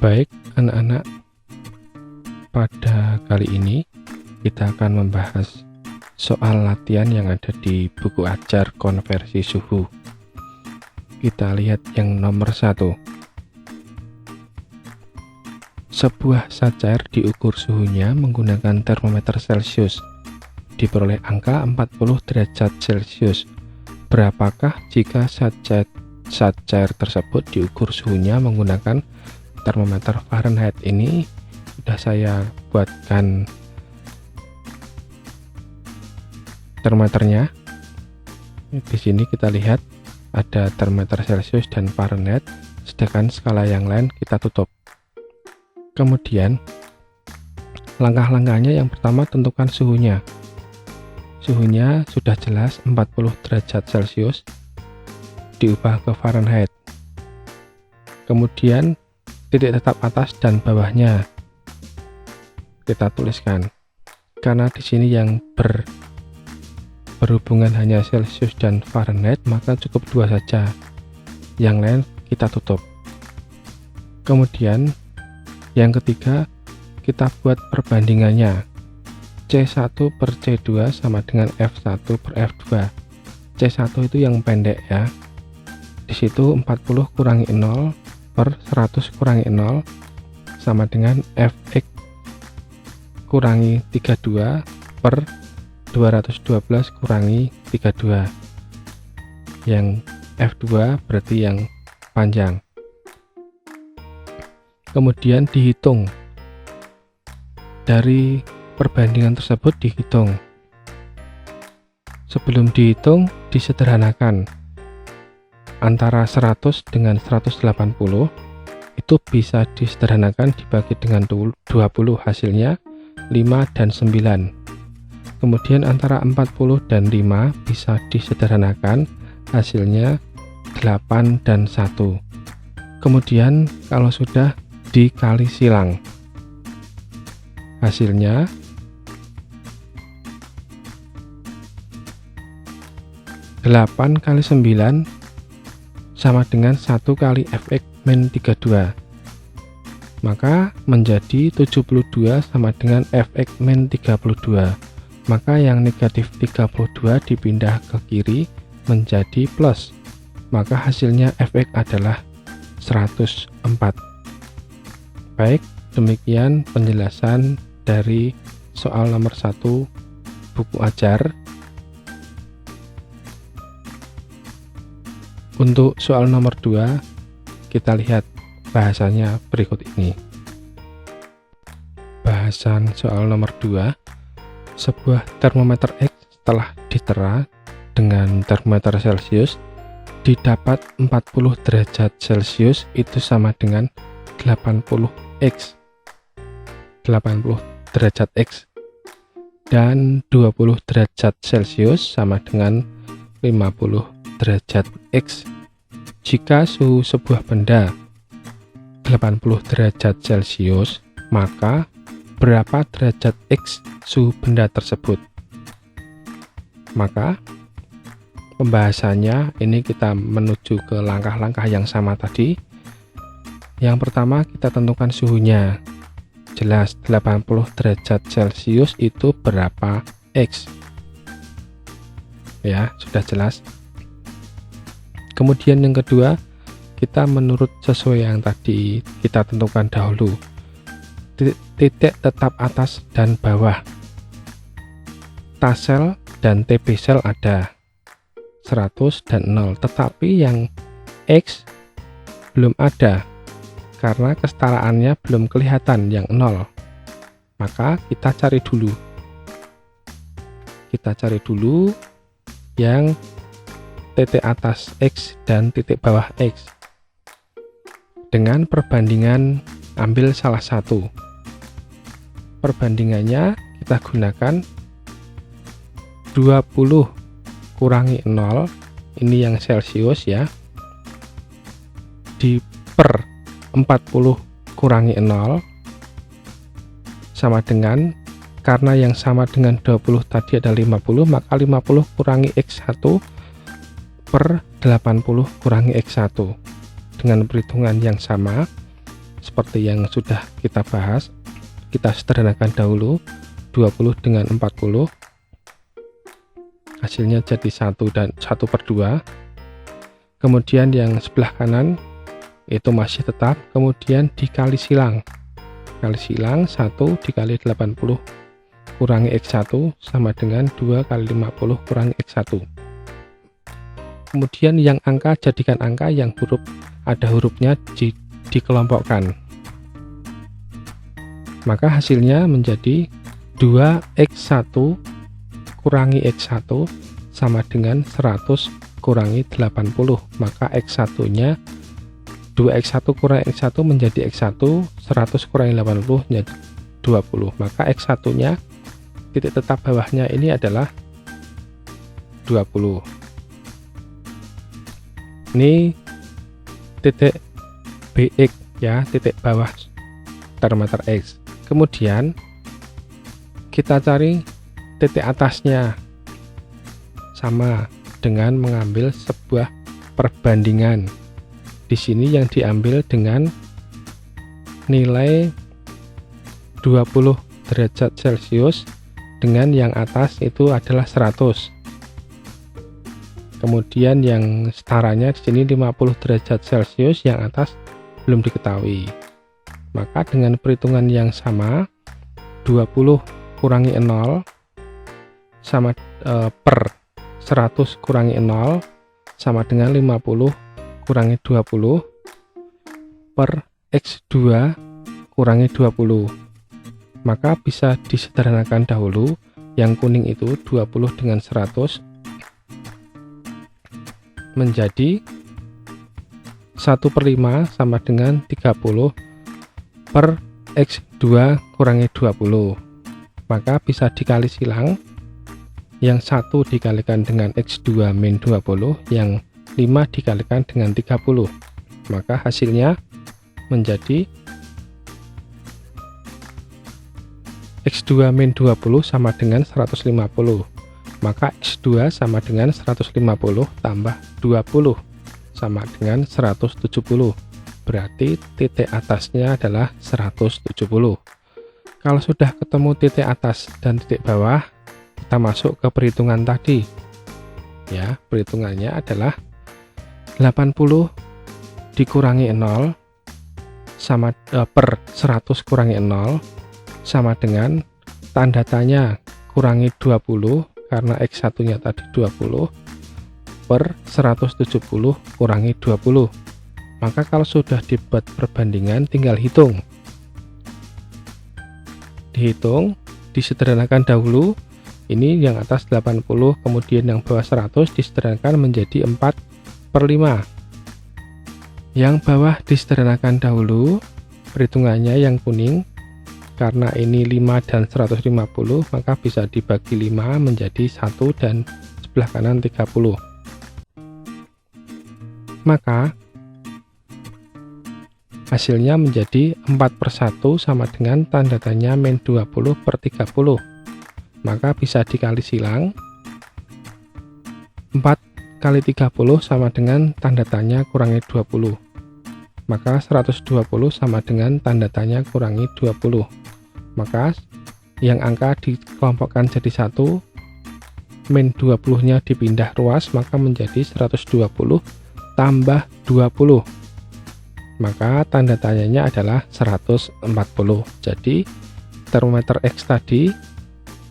Baik anak-anak, pada kali ini kita akan membahas soal latihan yang ada di buku ajar konversi suhu. Kita lihat yang nomor 1. Sebuah zat cair diukur suhunya menggunakan termometer Celcius. Diperoleh angka 40 derajat Celcius. Berapakah jika zat cair tersebut diukur suhunya menggunakan termometer Fahrenheit? Ini sudah saya buatkan termometernya. Di sini kita lihat ada termometer Celcius dan Fahrenheit, sedangkan skala yang lain kita tutup. Kemudian langkah-langkahnya, yang pertama tentukan suhunya. Suhunya sudah jelas 40 derajat Celcius diubah ke Fahrenheit. Kemudian titik tetap atas dan bawahnya kita tuliskan. Karena di sini yang berhubungan hanya Celcius dan Fahrenheit, maka cukup 2 saja. Yang lain kita tutup. Kemudian yang ketiga, kita buat perbandingannya. C1 per C2 sama dengan F1 per F2. C1 itu yang pendek ya. Di situ 40 kurangi 0 per 100 kurangi 0 sama dengan Fx kurangi 32 per 212 kurangi 32. Yang F2 berarti yang panjang. Kemudian dihitung. Dari perbandingan tersebut dihitung. Sebelum dihitung, disederhanakan. Antara 100 dengan 180 itu bisa disederhanakan dibagi dengan 20, hasilnya 5 dan 9. Kemudian antara 40 dan 5 bisa disederhanakan, hasilnya 8 dan 1. Kemudian kalau sudah dikali silang, hasilnya 8 kali 9 sama dengan 1 kali Fx min 32, maka menjadi 72 sama dengan Fx min 32. Maka yang negatif 32 dipindah ke kiri menjadi plus, maka hasilnya Fx adalah 104. Baik, demikian penjelasan dari soal nomor 1 buku ajar. Untuk soal nomor 2, kita lihat bahasanya berikut ini. Bahasan soal nomor 2, sebuah termometer X telah ditera dengan termometer Celcius didapat 40 derajat Celcius itu sama dengan 80 derajat X, dan 20 derajat Celcius sama dengan 50 derajat X. Jika suhu sebuah benda 80 derajat Celcius, maka berapa derajat X suhu benda tersebut? Maka pembahasannya ini kita menuju ke langkah-langkah yang sama tadi. Yang pertama, kita tentukan suhunya. Jelas 80 derajat Celcius itu berapa X? Ya, sudah jelas. Kemudian yang kedua, kita menurut sesuai yang tadi kita tentukan dahulu. Titik tetap atas dan bawah. Tasel dan TB sel ada 100 dan 0, tetapi yang X belum ada karena kesetaraannya belum kelihatan yang 0. Maka kita cari dulu. Kita cari dulu yang titik atas X dan titik bawah X. Dengan perbandingan, ambil salah satu. Perbandingannya kita gunakan 20 kurangi 0, ini yang Celcius ya, di per 40 kurangi 0 sama dengan, karena yang sama dengan 20 tadi ada 50, maka 50 kurangi X1 per 80 kurangi X1. Dengan perhitungan yang sama, seperti yang sudah kita bahas. Kita sederhanakan dahulu 20 dengan 40, hasilnya jadi 1 dan 1/2. Kemudian yang sebelah kanan itu masih tetap, kemudian dikali silang. Kali silang 1 dikali 80 kurangi X1 sama dengan 2 kali 50 kurangi X1. Kemudian yang angka jadikan angka, yang huruf ada hurufnya dikelompokkan. Maka hasilnya menjadi 2X1 kurangi X1 sama dengan 100 kurangi 80. Maka X1 nya 2X1 kurangi X1 menjadi X1, 100 kurangi 80 menjadi 20. Maka X1 nya titik tetap bawahnya ini adalah 20. Ini titik BX ya, titik bawah termometer X. Kemudian kita cari titik atasnya, sama dengan mengambil sebuah perbandingan. Di sini yang diambil dengan nilai 20 derajat Celcius, dengan yang atas itu adalah 100. Kemudian yang setaranya di sini 50 derajat Celcius, yang atas belum diketahui. Maka dengan perhitungan yang sama, 20 kurangi 0 sama per 100 kurangi 0 sama dengan 50 kurangi 20 per X2 kurangi 20. Maka bisa disederhanakan dahulu. Yang kuning itu 20 dengan 100 menjadi 1/5 sama dengan 30 per X2 kurangi 20. Maka bisa dikali silang. Yang 1 dikalikan dengan X2 min 20, yang 5 dikalikan dengan 30. Maka hasilnya menjadi X2 min 20 sama dengan 150. Maka X2 sama dengan 150 tambah 20 sama dengan 170. Berarti titik atasnya adalah 170. Kalau sudah ketemu titik atas dan titik bawah, kita masuk ke perhitungan tadi. Ya, perhitungannya adalah 80 dikurangi 0 sama per 100 kurangi 0 sama dengan tanda tanya kurangi 20 karena X1 nya tadi 20 per 170 kurangi 20. Maka kalau sudah dibuat perbandingan, tinggal hitung. Dihitung, disederhanakan dahulu. Ini yang atas 80, kemudian yang bawah 100 disederhanakan menjadi 4/5. Yang bawah disederhanakan dahulu, perhitungannya yang kuning. Karena ini 5 dan 150, maka bisa dibagi 5 menjadi 1 dan sebelah kanan 30. Maka hasilnya menjadi 4/1 sama dengan tanda tanya min 20 per 30. Maka bisa dikali silang. 4 kali 30 sama dengan tanda tanya kurangi 20. Maka 120 sama dengan tanda tanya kurangi 20. Maka yang angka dikelompokkan jadi 1, min 20 nya dipindah ruas, maka menjadi 120 tambah 20. Maka tanda tanyanya adalah 140. Jadi termometer X tadi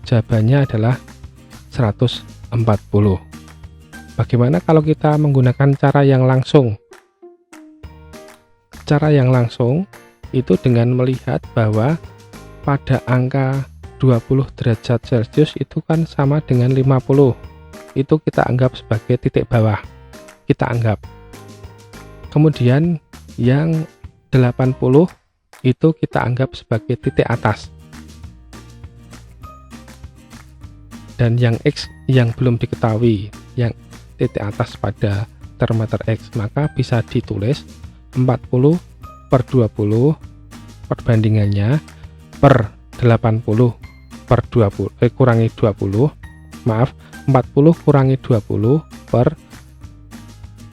jawabannya adalah 140. Bagaimana kalau kita menggunakan cara yang langsung? Cara yang langsung itu dengan melihat bahwa pada angka 20 derajat Celcius itu kan sama dengan 50. Itu kita anggap sebagai titik bawah. Kita anggap. Kemudian yang 80 itu kita anggap sebagai titik atas. Dan yang X yang belum diketahui, yang titik atas pada termometer X, maka bisa ditulis 40 per 20 perbandingannya per 80 per 20 kurangi 20, maaf, 40 kurangi 20 per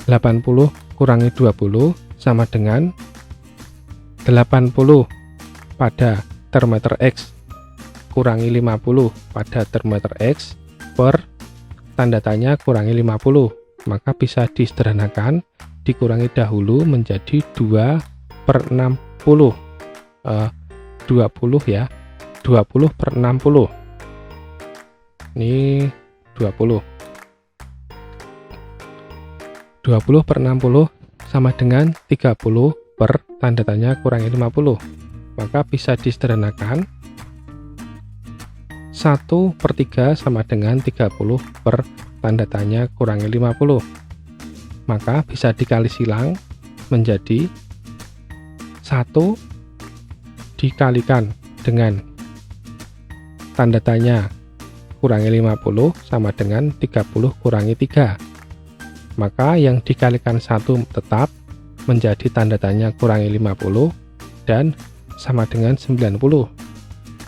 80 kurangi 20 sama dengan 80 pada termometer X kurangi 50 pada termometer X per tanda tanya kurangi 50, maka bisa disederhanakan, dikurangi dahulu menjadi 2/60, 20 ya, 20 per 60, ini 20 per 60 sama dengan 30 per tanda tanya kurangi 50, maka bisa disederhanakan 1/3 sama dengan 30 per tanda tanya kurangi 50, maka bisa dikali silang menjadi 1 dikalikan dengan tanda tanya kurangi 50 sama dengan 30 kurangi 3, maka yang dikalikan 1 tetap menjadi tanda tanya kurangi 50 dan sama dengan 90,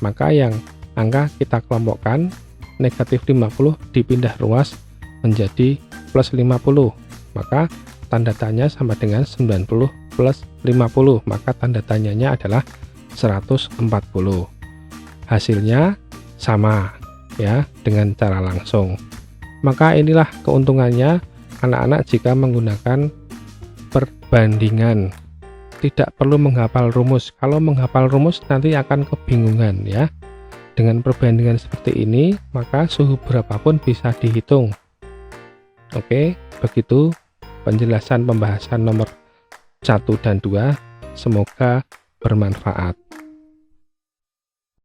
maka yang angka kita kelompokkan negatif 50 dipindah ruas menjadi plus 50, maka tanda tanya sama dengan 90 plus 50, maka tanda tanyanya adalah 140. Hasilnya sama ya dengan cara langsung. Maka inilah keuntungannya anak-anak jika menggunakan perbandingan. Tidak perlu menghafal rumus. Kalau menghafal rumus nanti akan kebingungan ya. Dengan perbandingan seperti ini, maka suhu berapapun bisa dihitung. Oke, begitu penjelasan pembahasan nomor 1 dan 2. Semoga bermanfaat.